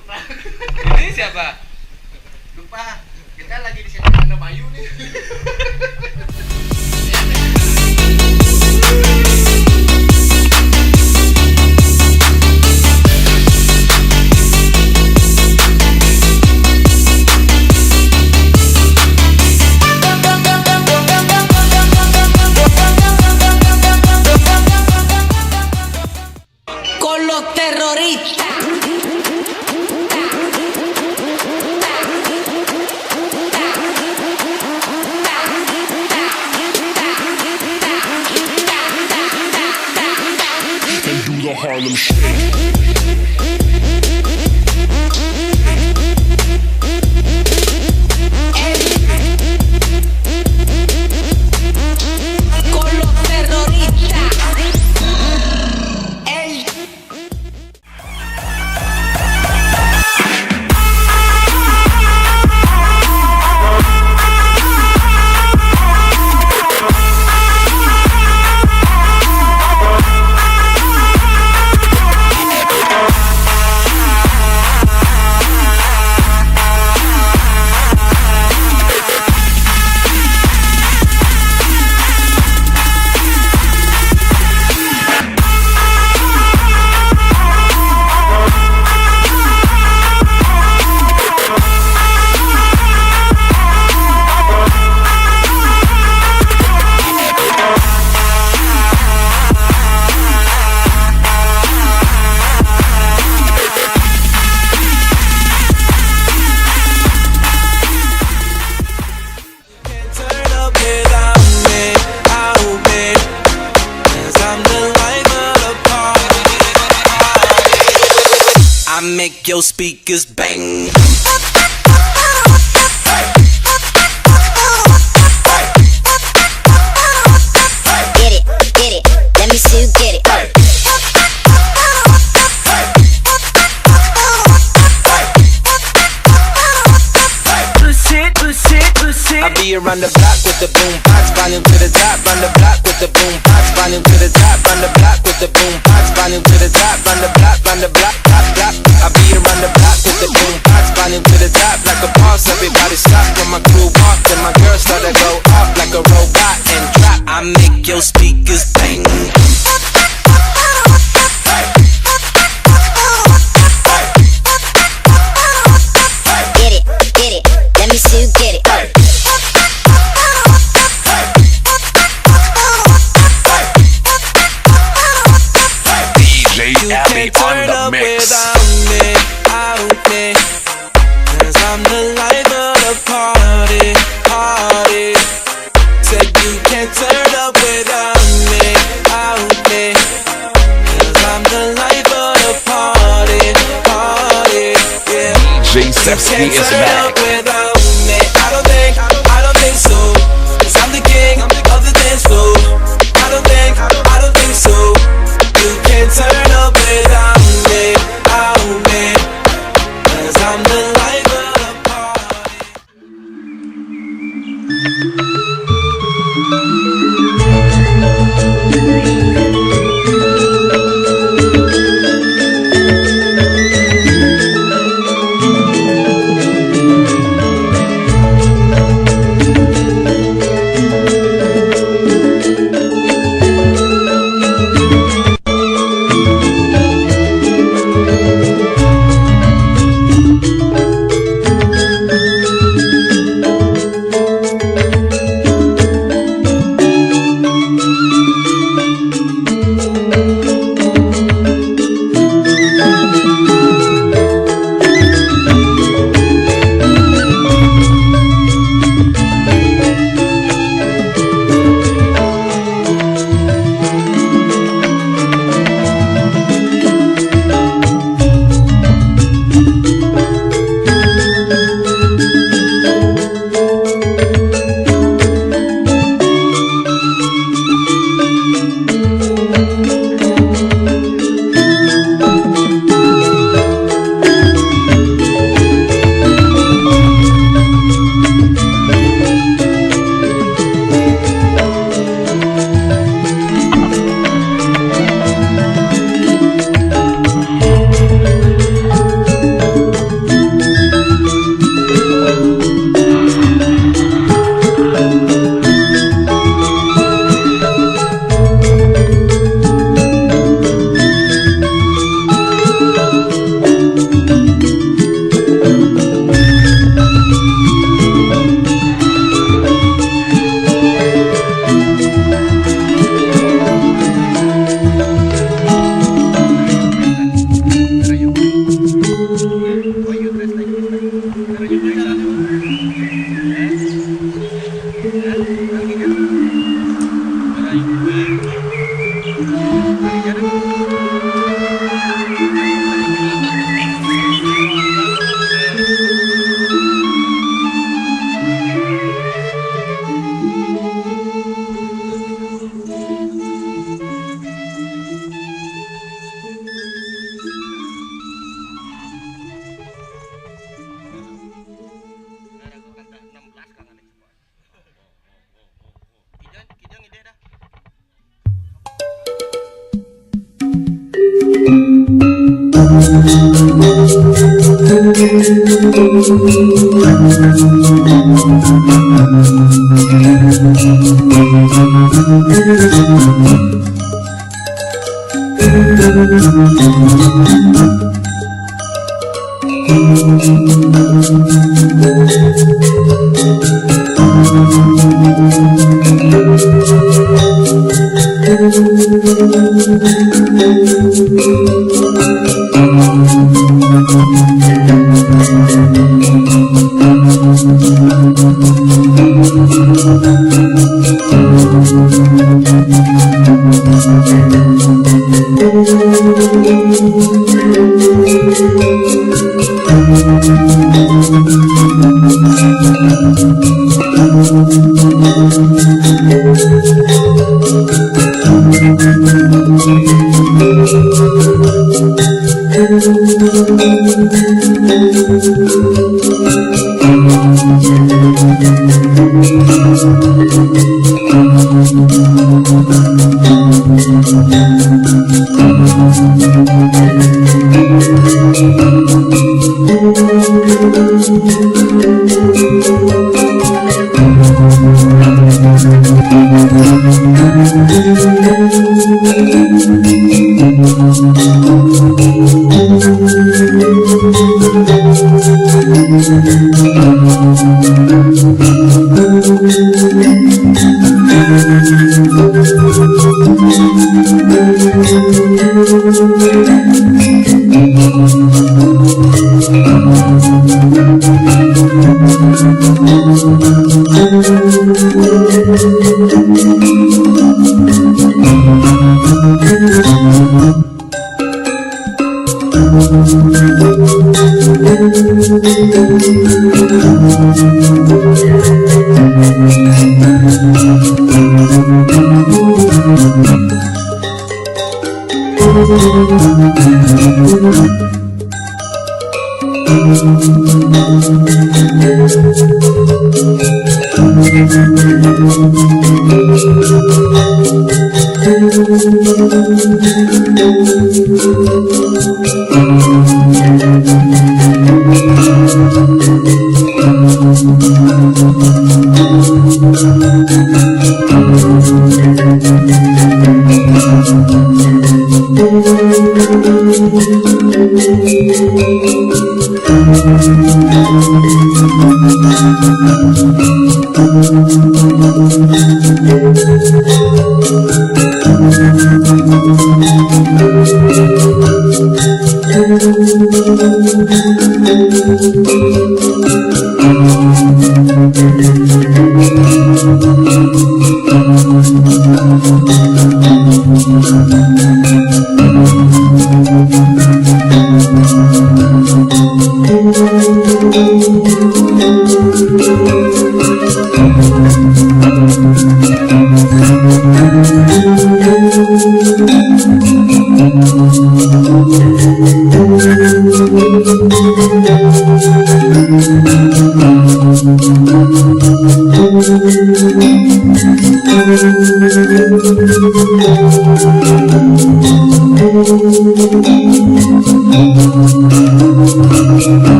Putra. Ini siapa? Lupa. Kita lagi di sini ada Bayu nih. Con los terroristas. And do the Harlem Shake. Con los terroristas. El Turn up without me, out me, 'cause I'm the life of the party. I make your speakers bang. Get it, let me see you get it. I be around the block with the boom box, volume to the top, run the block with the boom box, volume to the top, run the block with the boom box, volume to the top, run the block, block, block. I be around the block with the boom box, volume to the top, like a boss. Everybody stop when my crew walk, and my girls start to go off like a robot and drop. I make your speakers bang. Get it, let me see you get it. DJ You Abby can't on turn the up mix. without me, out me, 'cause I'm the life of the party, party. Said you can't turn up without me, out me, 'cause I'm the life of the party, party, yeah. DJ Sepski Can't is turn up back. without me. I don't think so. 'Cause I'm the king of the dance floor. I don't think so. You can't turn up without me, out me, 'cause I'm the life of the party. Oh, you dress like this, like. Pero yung pacaran mo. Lagi ka. Maray. Lagi ka na. Kijang ide dah.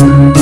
it.